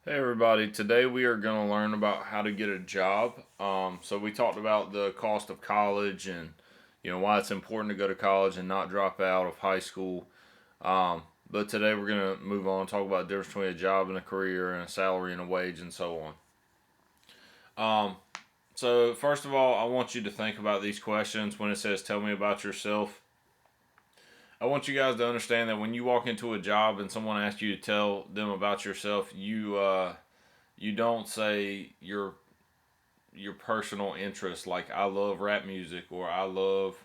Hey everybody, today we are going to learn about how to get a job. So we talked about the cost of college and why it's important to go to college and not drop out of high school. But today we're going to move on and talk about the difference between a job and a career and a salary and a wage and so on. So first of all, I want you to think about these questions when it says "Tell me about yourself." I want you guys to understand that when you walk into a job and someone asks you to tell them about yourself, you don't say your personal interests, like I love rap music or I love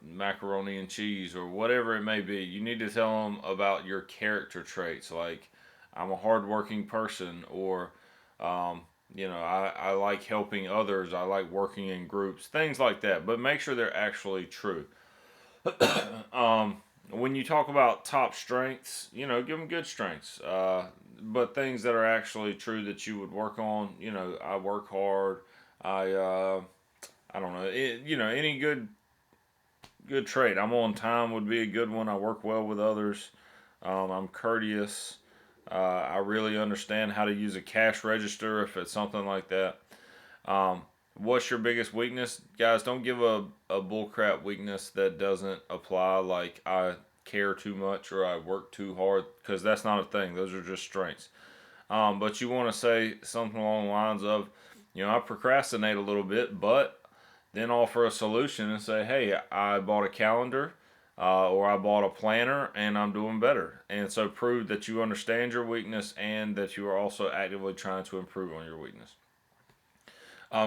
macaroni and cheese or whatever it may be. You need to tell them about your character traits, like I'm a hardworking person, or um, I like helping others, I like working in groups, things like that. But make sure they're actually true. When you talk about top strengths, give them good strengths. But things that are actually true that you would work on, I work hard. I don't know, any good trait. I'm on time would be a good one. I work well with others. I'm courteous. I really understand how to use a cash register if it's something like that. Um, what's your biggest weakness? Guys, don't give a bullcrap weakness that doesn't apply, like I care too much or I work too hard, because that's not a thing. Those are just strengths. But you want to say something along the lines of, I procrastinate a little bit, but then offer a solution and say, hey, I bought a calendar or I bought a planner and I'm doing better. And so prove that you understand your weakness and that you are also actively trying to improve on your weakness.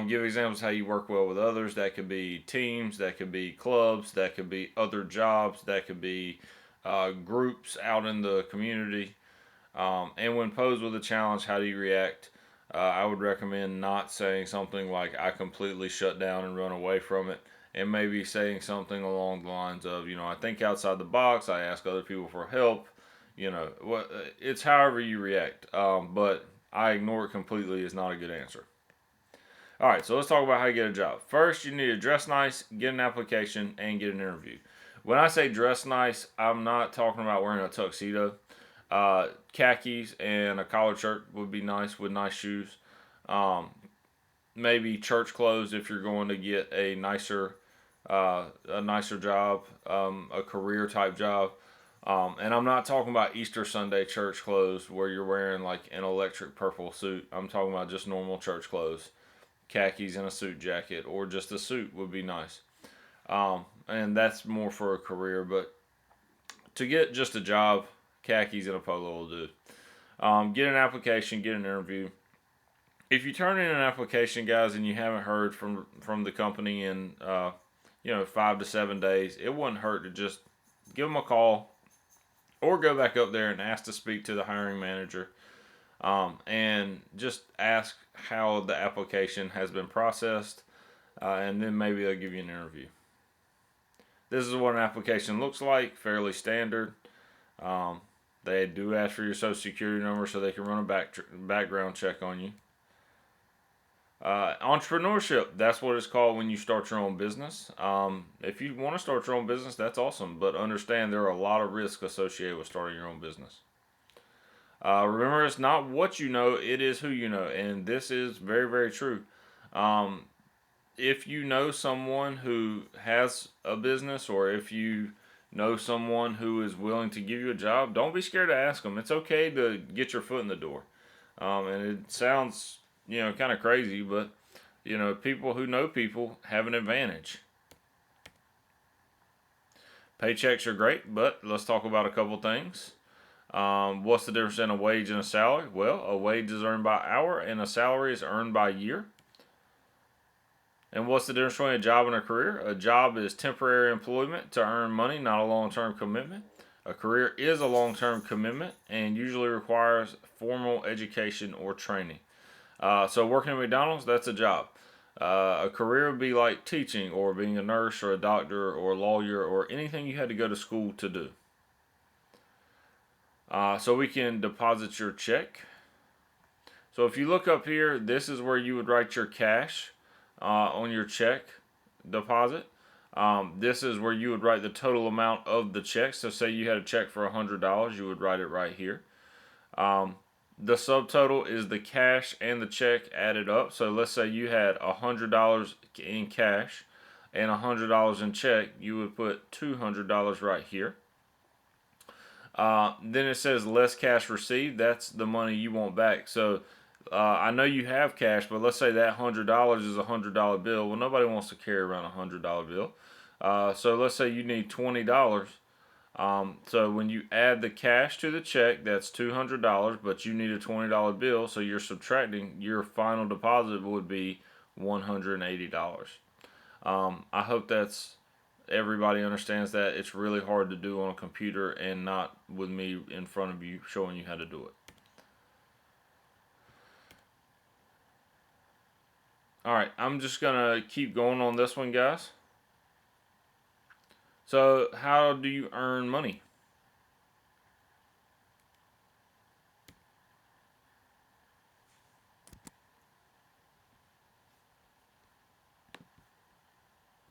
Give examples how you work well with others. That could be teams, that could be clubs, that could be other jobs, that could be groups out in the community. And when posed with a challenge, how do you react? I would recommend not saying something like "I completely shut down and run away from it," and maybe saying something along the lines of, "I think outside the box. I ask other people for help." What it's however you react. But I ignore it completely is not a good answer. All right, so let's talk about how you get a job. First, you need to dress nice, get an application, and get an interview. When I say dress nice, I'm not talking about wearing a tuxedo. Khakis and a collared shirt would be nice with nice shoes. Um, Maybe church clothes if you're going to get a nicer job, a career type job. And I'm not talking about Easter Sunday church clothes where you're wearing like an electric purple suit. I'm talking about just normal church clothes, khakis and a suit jacket, or just a suit would be nice. And that's more for a career, but to get just a job, khakis and a polo will do. Get an application, get an interview. If you turn in an application, guys, and you haven't heard from the company in 5 to 7 days, it wouldn't hurt to just give them a call or go back up there and ask to speak to the hiring manager, and just ask how the application has been processed, and then maybe they'll give you an interview. This is what an application looks like, fairly standard. Um, they do ask for your social security number so they can run a background check on you. Entrepreneurship, that's what it's called when you start your own business. If you want to start your own business, that's awesome, but understand there are a lot of risks associated with starting your own business. Remember, it's not what you know, it is who you know, and this is very, very true. Um, if you know someone who has a business, or if you know someone who is willing to give you a job, don't be scared to ask them. It's okay to get your foot in the door. And it sounds, kind of crazy, but people who know people have an advantage. Paychecks are great, but let's talk about a couple things. What's the difference in a wage and a salary? Well, a wage is earned by hour, and a salary is earned by year. And what's the difference between a job and a career? A job is temporary employment to earn money, not a long term commitment. A career is a long term commitment and usually requires formal education or training. So, working at McDonald's, that's a job. A career would be like teaching or being a nurse or a doctor or a lawyer or anything you had to go to school to do. So, we can deposit your check. So, if you look up here, this is where you would write your cash on your check deposit. This is where you would write the total amount of the check. So, say you had a check for $100, you would write it right here. Um, The subtotal is the cash and the check added up. So let's say you had $100 in cash and $100 in check. You would put $200 right here. Then it says less cash received. That's the money you want back. So I know you have cash, but let's say that $100 is $100 bill. Well, nobody wants to carry around $100 bill. So let's say you need $20. So when you add the cash to the check, that's $200, but you need a $20 bill, so you're subtracting your final deposit would be $180. I hope that's everybody understands that it's really hard to do on a computer and not with me in front of you showing you how to do it. All right, I'm just gonna keep going on this one, guys. So, how do you earn money?